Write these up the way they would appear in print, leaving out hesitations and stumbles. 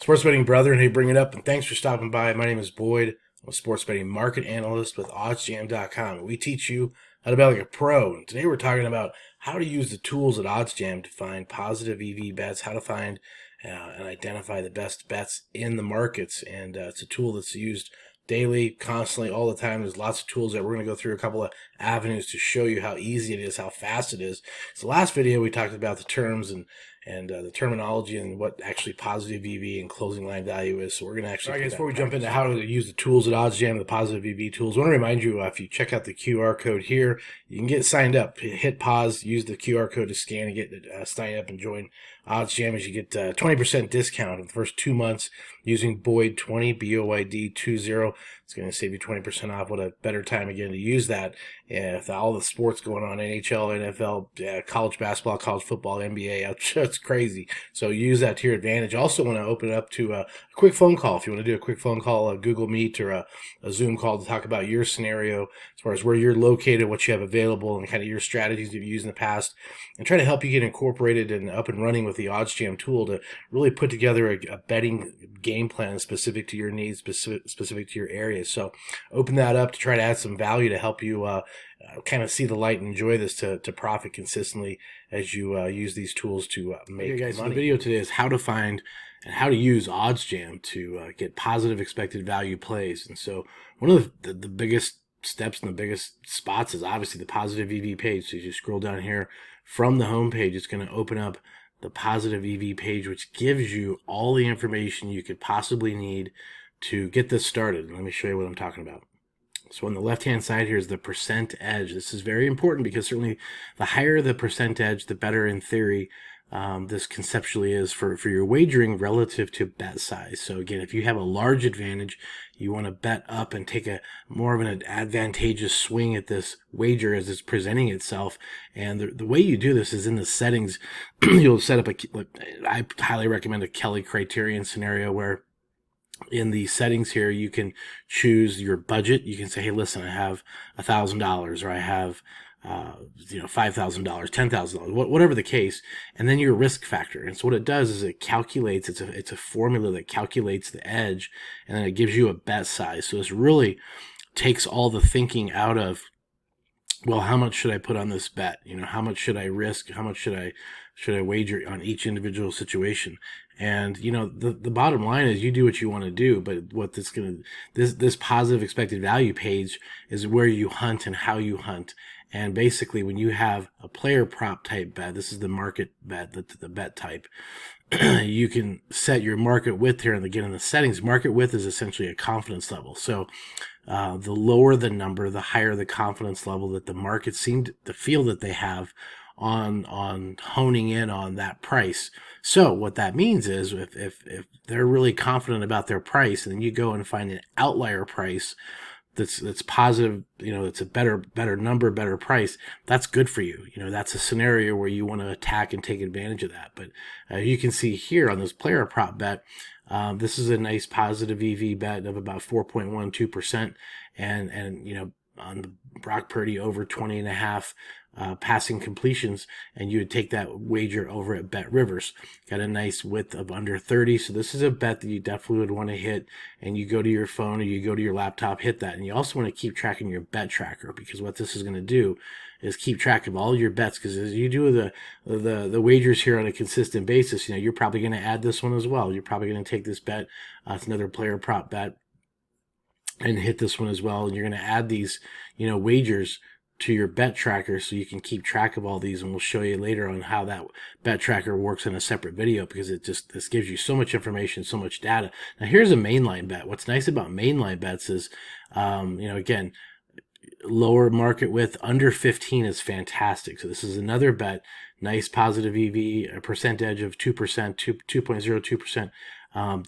Sports betting brethren, hey, bring it up, and thanks for stopping by. My name is Boyd. I'm a sports betting market analyst with OddsJam.com. We teach you how to bet like a pro. And today we're talking about how to use the tools at OddsJam to find positive EV bets, how to find and identify the best bets in the markets. And it's a tool that's used daily, constantly, all the time. There's lots of tools that we're going to go through a couple of avenues to show you how easy it is, how fast it is. So last video we talked about the terms and the terminology and what actually positive EV and closing line value is. So we're going to actually, before we jump into how to use the tools at OddsJam, the positive EV tools, I want to remind you, if you check out the QR code here, you can get signed up. Hit pause, use the QR code to scan and get signed up and join OddsJam as you get 20% discount in the first 2 months using Boyd20, BOYD20. It's going to save you 20% off. What a better time again to use that. With all the sports going on, NHL, NFL, college basketball, college football, NBA, it's crazy. So use that to your advantage. Also want to open it up to a quick phone call. If you want to do a quick phone call, a Google Meet or a Zoom call to talk about your scenario as far as where you're located, what you have available, and kind of your strategies you've used in the past, and try to help you get incorporated and up and running with the OddsJam tool to really put together a betting game plan specific to your needs, specific to your area. So open that up to try to add some value to help you kind of see the light and enjoy this to profit consistently as you use these tools to make money. So the video today is how to find and how to use OddsJam to get positive expected value plays. And so one of the biggest steps and the biggest spots is obviously the positive EV page. So as you scroll down here from the home page, it's going to open up the positive EV page, which gives you all the information you could possibly need to get this started. Let me show you what I'm talking about. So on the left-hand side here is the percent edge. This is very important because certainly the higher the percent edge, the better in theory this conceptually is for your wagering relative to bet size. So again, if you have a large advantage, you want to bet up and take a more of an advantageous swing at this wager as it's presenting itself. And the way you do this is in the settings. You'll set up I highly recommend a Kelly criterion scenario where in the settings here, you can choose your budget. You can say, hey, listen, I have $1,000 or I have $5,000, $10,000, whatever the case, and then your risk factor. And so what it does is it calculates, it's a formula that calculates the edge, and then it gives you a bet size. So this really takes all the thinking out of, well, how much should I put on this bet? How much should I risk? How much should I wager on each individual situation? And the bottom line is you do what you want to do, but what this positive expected value page is where you hunt and how you hunt. And basically, when you have a player prop type bet, this is the market bet, the bet type, you can set your market width here. And again, in the settings, market width is essentially a confidence level. So the lower the number, the higher the confidence level that the market seemed to feel that they have on honing in on that price. So what that means is if they're really confident about their price, and then you go and find an outlier price that's positive, it's a better number, better price, that's good for you. That's a scenario where you want to attack and take advantage of that. But you can see here on this player prop bet, this is a nice positive EV bet of about 4.12%, and on the Brock Purdy over 20.5 passing completions, and you would take that wager over at Bet Rivers. Got a nice width of under 30, so this is a bet that you definitely would want to hit, and you go to your phone or you go to your laptop, hit that. And you also want to keep track in your bet tracker, because what this is going to do is keep track of all your bets, because as you do the wagers here on a consistent basis, you're probably going to add this one as well. You're probably going to take this bet, it's another player prop bet, and hit this one as well. And you're going to add these, wagers to your bet tracker so you can keep track of all these. And we'll show you later on how that bet tracker works in a separate video, because this gives you so much information, so much data. Now here's a mainline bet. What's nice about mainline bets is, again, lower market width under 15 is fantastic. So this is another bet, nice positive EV, a percent edge of 2%, 2.02%.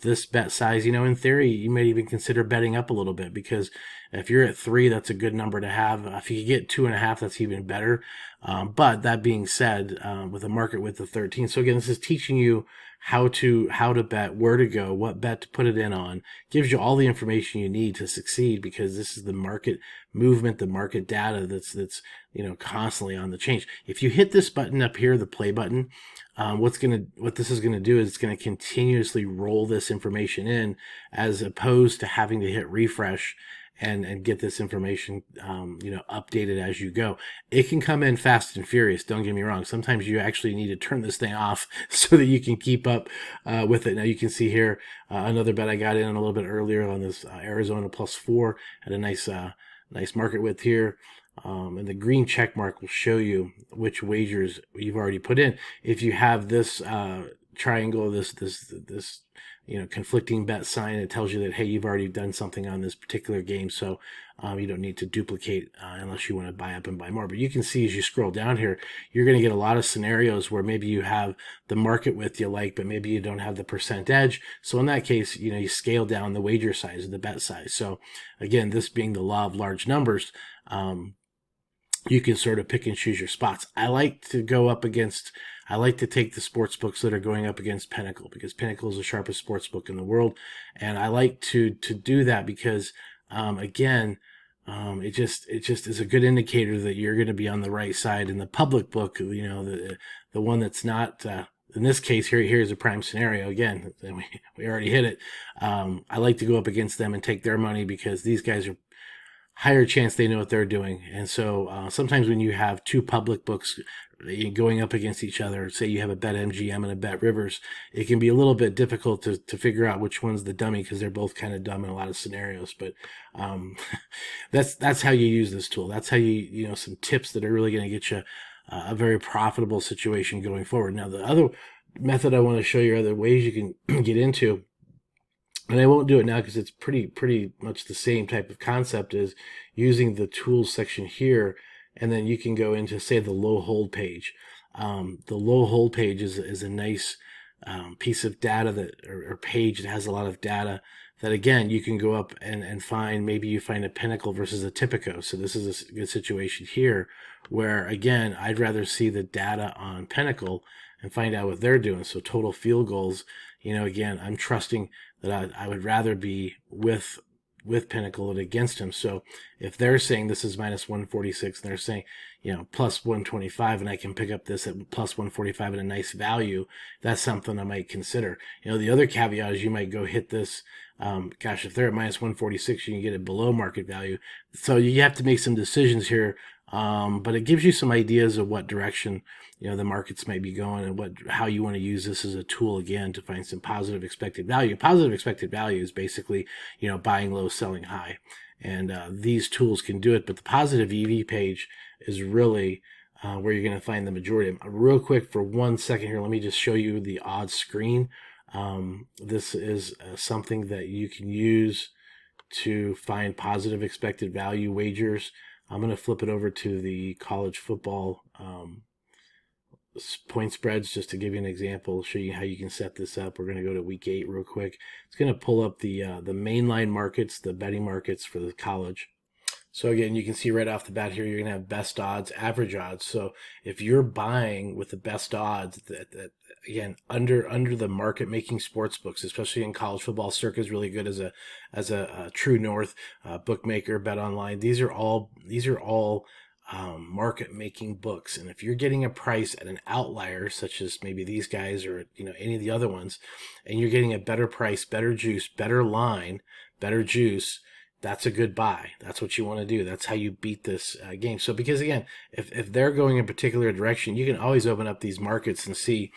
This bet size, in theory, you may even consider betting up a little bit, because if you're at 3, that's a good number to have. If you could get 2.5, that's even better. But that being said, with a market width of 13, so again, this is teaching you how to bet, where to go, what bet to put it in on. Gives you all the information you need to succeed, because this is the market movement, the market data that's constantly on the change. If you hit this button up here, the play button, what this is gonna do is it's gonna continuously roll this information in, as opposed to having to hit refresh and get this information updated as you go. It can come in fast and furious, don't get me wrong. Sometimes you actually need to turn this thing off so that you can keep up with it. Now you can see here another bet I got in a little bit earlier on this Arizona +4, had a nice market width here. And the green check mark will show you which wagers you've already put in. If you have this triangle, this conflicting bet sign, it tells you that, hey, you've already done something on this particular game, so you don't need to duplicate unless you want to buy up and buy more. But you can see as you scroll down here, you're going to get a lot of scenarios where maybe you have the market width you like, but maybe you don't have the percent edge. So in that case, you scale down the wager size, the bet size. So again, this being the law of large numbers, you can sort of pick and choose your spots. I like to take the sports books that are going up against Pinnacle, because Pinnacle is the sharpest sports book in the world. And I like to do that because, again, it just is a good indicator that you're going to be on the right side. In the public book, the one that's not, in this case, here's a prime scenario. Again, we already hit it. I like to go up against them and take their money, because these guys are higher chance they know what they're doing. And so sometimes when you have two public books going up against each other, say you have a bet MGM and a bet Rivers, it can be a little bit difficult to figure out which one's the dummy, because they're both kind of dumb in a lot of scenarios. But that's how you use this tool. That's how you some tips that are really going to get you a very profitable situation going forward. Now, the other method I want to show you, other ways you can get into, and I won't do it now because it's pretty much the same type of concept, is using the tools section here, and then you can go into, say, the low hold page. The low hold page is a nice piece of data or page that has a lot of data that, again, you can go up and find. Maybe you find a Pinnacle versus a Tipico. So this is a good situation here where, again, I'd rather see the data on Pinnacle and find out what they're doing. So total field goals, again, I'm trusting that I would rather be with Pinnacle than against him. So if they're saying this is -146 and they're saying, plus 125, and I can pick up this at plus 145 at a nice value, that's something I might consider. The other caveat is you might go hit this. If they're at -146, you can get it below market value. So you have to make some decisions here. But it gives you some ideas of what direction the markets might be going, and how you want to use this as a tool, again, to find some positive expected value. Positive expected value is basically buying low, selling high, and these tools can do it. But the positive EV page is really where you're going to find the majority. Real quick, for 1 second here, let me just show you the odds screen. This is something that you can use to find positive expected value wagers. I'm going to flip it over to the college football point spreads just to give you an example, show you how you can set this up. We're going to go to week 8 real quick. It's going to pull up the mainline markets, the betting markets for the college. So again, you can see right off the bat here, you're going to have best odds, average odds. So if you're buying with the best odds, that again, under the market making sports books, especially in college football, Circa is really good as a true north bookmaker, bet online. These are all market making books. And if you're getting a price at an outlier, such as maybe these guys or any of the other ones, and you're getting a better price, better juice, better line, better juice, that's a good buy. That's what you want to do. That's how you beat this game. So because, again, if they're going in a particular direction, you can always open up these markets and see,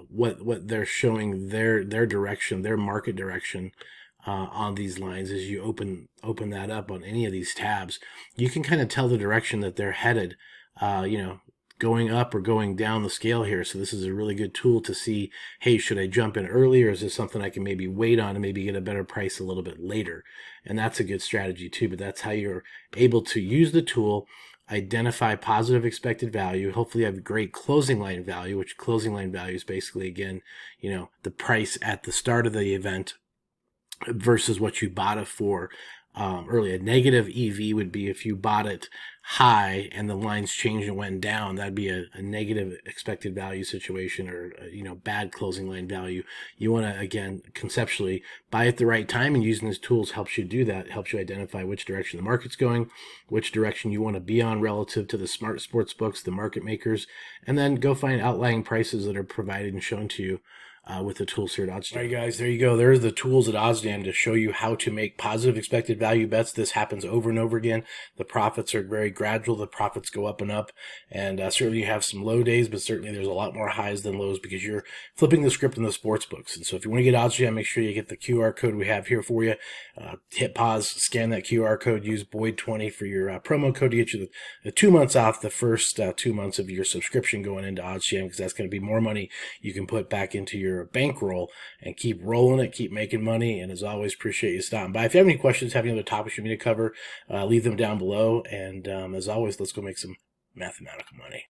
what they're showing, their direction, their market direction on these lines. As you open that up on any of these tabs, you can kind of tell the direction that they're headed, going up or going down the scale here. So this is a really good tool to see, hey, should I jump in early, or is this something I can maybe wait on and maybe get a better price a little bit later? And that's a good strategy too. But that's how you're able to use the tool, identify positive expected value, hopefully have great closing line value, which closing line value is basically, again, the price at the start of the event versus what you bought it for early. A negative EV would be if you bought it high and the lines changed and went down, that'd be a negative expected value situation, or bad closing line value. You want to, again, conceptually buy at the right time, and using these tools helps you do that. It helps you identify which direction the market's going, which direction you want to be on relative to the smart sports books, the market makers, and then go find outlying prices that are provided and shown to you with the tools here at OddsJam. All right, guys, there you go. There's the tools at OddsJam to show you how to make positive expected value bets. This happens over and over again. The profits are very gradual. The profits go up and up. And certainly you have some low days, but certainly there's a lot more highs than lows because you're flipping the script in the sports books. And so if you want to get OddsJam, make sure you get the QR code we have here for you. Hit pause, scan that QR code, use Boyd20 for your promo code to get you the 2 months off the first 2 months of your subscription going into OddsJam, because that's going to be more money you can put back into your bankroll and keep rolling it, keep making money. And as always, appreciate you stopping by. If you have any questions, have any other topics you need to cover, leave them down below. And as always, let's go make some mathematical money.